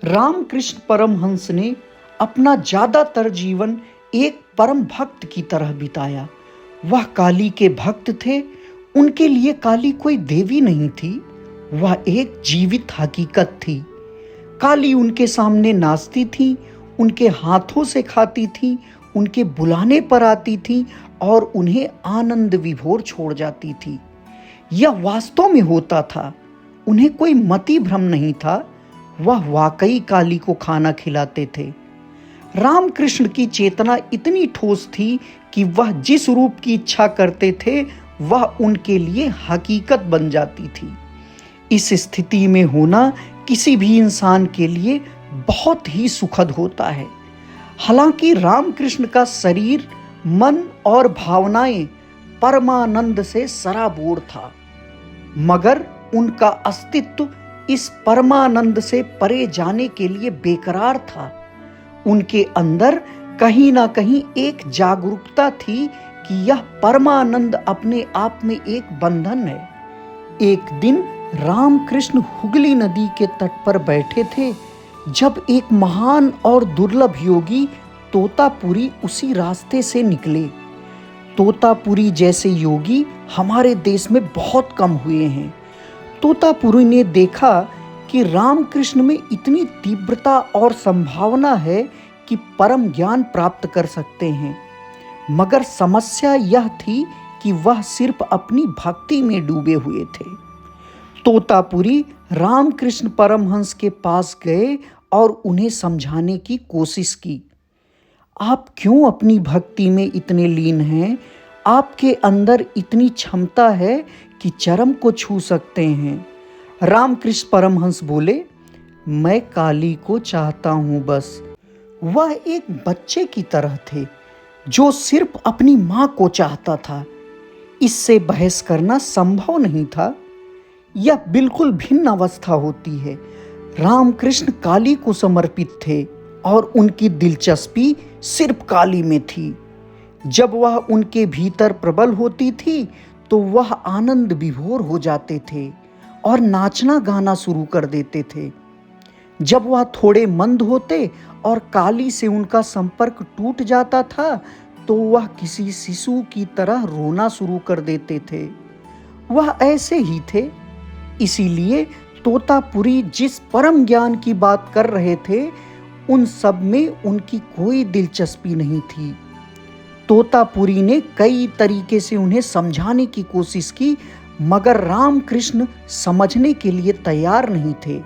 रामकृष्ण परमहंस ने अपना ज्यादातर जीवन एक परम भक्त की तरह बिताया। वह काली के भक्त थे। उनके लिए काली कोई देवी नहीं थी, वह एक जीवित हकीकत थी। काली उनके सामने नाचती थी, उनके हाथों से खाती थी, उनके बुलाने पर आती थी और उन्हें आनंद विभोर छोड़ जाती थी। यह वास्तव में होता था, उन्हें कोई मति भ्रम नहीं था। वह वाकई काली को खाना खिलाते थे। रामकृष्ण की चेतना इतनी ठोस थी कि वह जिस रूप की इच्छा करते थे वह उनके लिए हकीकत बन जाती थी। इस स्थिति में होना किसी भी इंसान के लिए बहुत ही सुखद होता है। हालांकि रामकृष्ण का शरीर, मन और भावनाएं परमानंद से सराबोर था, मगर उनका अस्तित्व इस परमानंद से परे जाने के लिए बेकरार था। उनके अंदर कहीं ना कहीं एक जागरूकता थी कि यह परमानंद अपने आप में एक बंधन है। एक दिन रामकृष्ण हुगली नदी के तट पर बैठे थे जब एक महान और दुर्लभ योगी तोतापुरी उसी रास्ते से निकले। तोतापुरी जैसे योगी हमारे देश में बहुत कम हुए हैं। तोतापुरी ने देखा कि रामकृष्ण में इतनी तीव्रता और संभावना है कि परम ज्ञान प्राप्त कर सकते हैं, मगर समस्या यह थी कि वह सिर्फ अपनी भक्ति में डूबे हुए थे। तोतापुरी रामकृष्ण परमहंस के पास गए और उन्हें समझाने की कोशिश की। आप क्यों अपनी भक्ति में इतने लीन हैं? आपके अंदर इतनी क्षमता है कि चरम को छू सकते हैं। रामकृष्ण परमहंस बोले, मैं काली को चाहता हूं बस। वह एक बच्चे की तरह थे जो सिर्फ अपनी मां को चाहता था। इससे बहस करना संभव नहीं था। यह बिल्कुल भिन्न अवस्था होती है। रामकृष्ण काली को समर्पित थे और उनकी दिलचस्पी सिर्फ काली में थी। जब वह उनके भीतर प्रबल होती थी तो वह आनंद विभोर हो जाते थे और नाचना गाना शुरू कर देते थे। जब वह थोड़े मंद होते और काली से उनका संपर्क टूट जाता था तो वह किसी शिशु की तरह रोना शुरू कर देते थे। वह ऐसे ही थे। इसीलिए तोतापुरी जिस परम ज्ञान की बात कर रहे थे उन सब में उनकी कोई दिलचस्पी नहीं थी। तोतापुरी ने कई तरीके से उन्हें समझाने की कोशिश की, मगर रामकृष्ण समझने के लिए तैयार नहीं थे।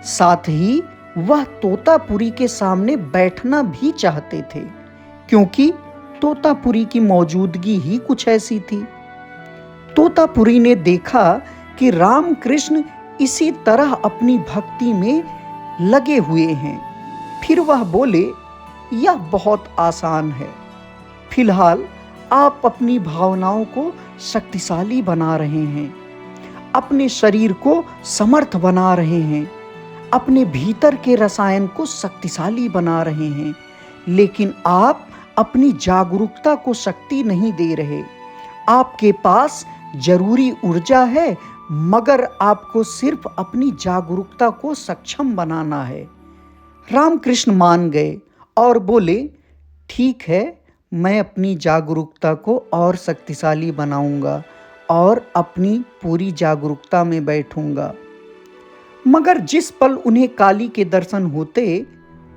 साथ ही वह तोतापुरी के सामने बैठना भी चाहते थे, क्योंकि तोतापुरी की मौजूदगी ही कुछ ऐसी थी। तोतापुरी ने देखा कि रामकृष्ण इसी तरह अपनी भक्ति में लगे हुए हैं। फिर वह बोले, यह बहुत आसान है। फिलहाल आप अपनी भावनाओं को शक्तिशाली बना रहे हैं, अपने शरीर को समर्थ बना रहे हैं, अपने भीतर के रसायन को शक्तिशाली बना रहे हैं, लेकिन आप अपनी जागरूकता को शक्ति नहीं दे रहे। आपके पास जरूरी ऊर्जा है, मगर आपको सिर्फ अपनी जागरूकता को सक्षम बनाना है। रामकृष्ण मान गए और बोले, ठीक है, मैं अपनी जागरूकता को और शक्तिशाली बनाऊंगा और अपनी पूरी जागरूकता में बैठूंगा। मगर जिस पल उन्हें काली के दर्शन होते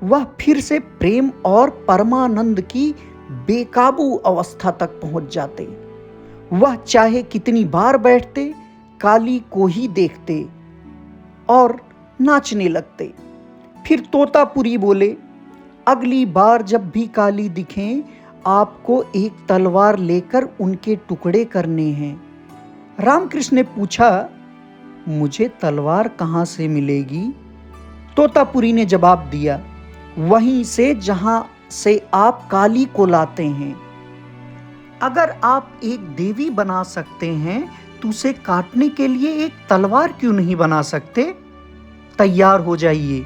वह फिर से प्रेम और परमानंद की बेकाबू अवस्था तक पहुंच जाते। वह चाहे कितनी बार बैठते, काली को ही देखते और नाचने लगते। फिर तोतापुरी बोले, अगली बार जब भी काली दिखें आपको एक तलवार लेकर उनके टुकड़े करने हैं। रामकृष्ण ने पूछा, मुझे तलवार कहाँ से मिलेगी? तोतापुरी ने जवाब दिया, वहीं से जहां से आप काली को लाते हैं। अगर आप एक देवी बना सकते हैं तो उसे काटने के लिए एक तलवार क्यों नहीं बना सकते? तैयार हो जाइए।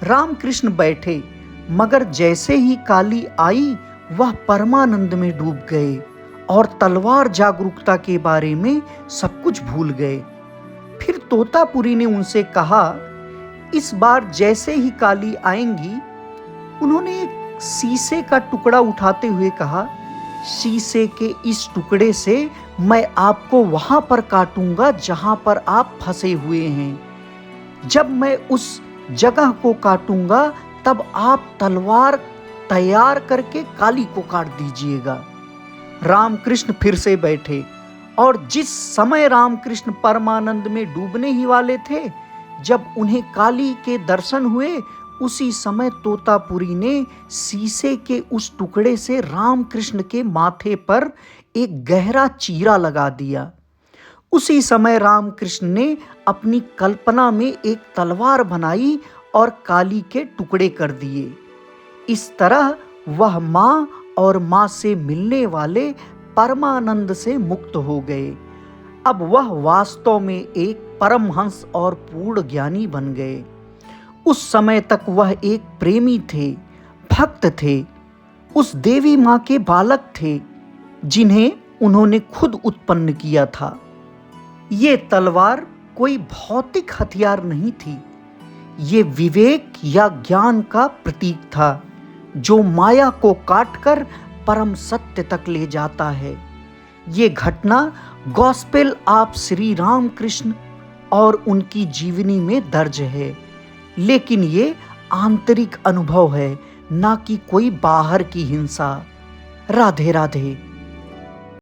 रामकृष्ण बैठे, मगर जैसे ही काली आई वह परमानंद में डूब गए और तलवार जागरूकता के बारे में सब कुछ भूल गए। फिर तोतापुरी ने उनसे कहा, इस बार जैसे ही काली आएंगी, उन्होंने एक शीशे का टुकड़ा उठाते हुए कहा, शीशे के इस टुकड़े से मैं आपको वहां पर काटूंगा जहां पर आप फंसे हुए हैं। जब मैं उस जगह को काटूंगा तब आप तलवार तैयार करके काली को काट दीजिएगा। रामकृष्ण फिर से बैठे और जिस समय रामकृष्ण परमानंद में डूबने ही वाले थे, जब उन्हें काली के दर्शन हुए, उसी समय तोतापुरी ने शीशे के उस टुकड़े से रामकृष्ण के माथे पर एक गहरा चीरा लगा दिया। उसी समय रामकृष्ण ने अपनी कल्पना में एक तलवार बनाई और काली के टुकड़े कर दिए। इस तरह वह माँ और माँ से मिलने वाले परमानंद से मुक्त हो गए। अब वह वास्तव में एक परमहंस और पूर्ण ज्ञानी बन गए। उस समय तक वह एक प्रेमी थे, भक्त थे, उस देवी माँ के बालक थे जिन्हें उन्होंने खुद उत्पन्न किया था। ये तलवार कोई भौतिक हथियार नहीं थी, ये विवेक या ज्ञान का प्रतीक था जो माया को काटकर परम सत्य तक ले जाता है। ये घटना गॉस्पेल ऑफ श्री रामकृष्ण और उनकी जीवनी में दर्ज है, लेकिन ये आंतरिक अनुभव है, ना कि कोई बाहर की हिंसा। राधे राधे।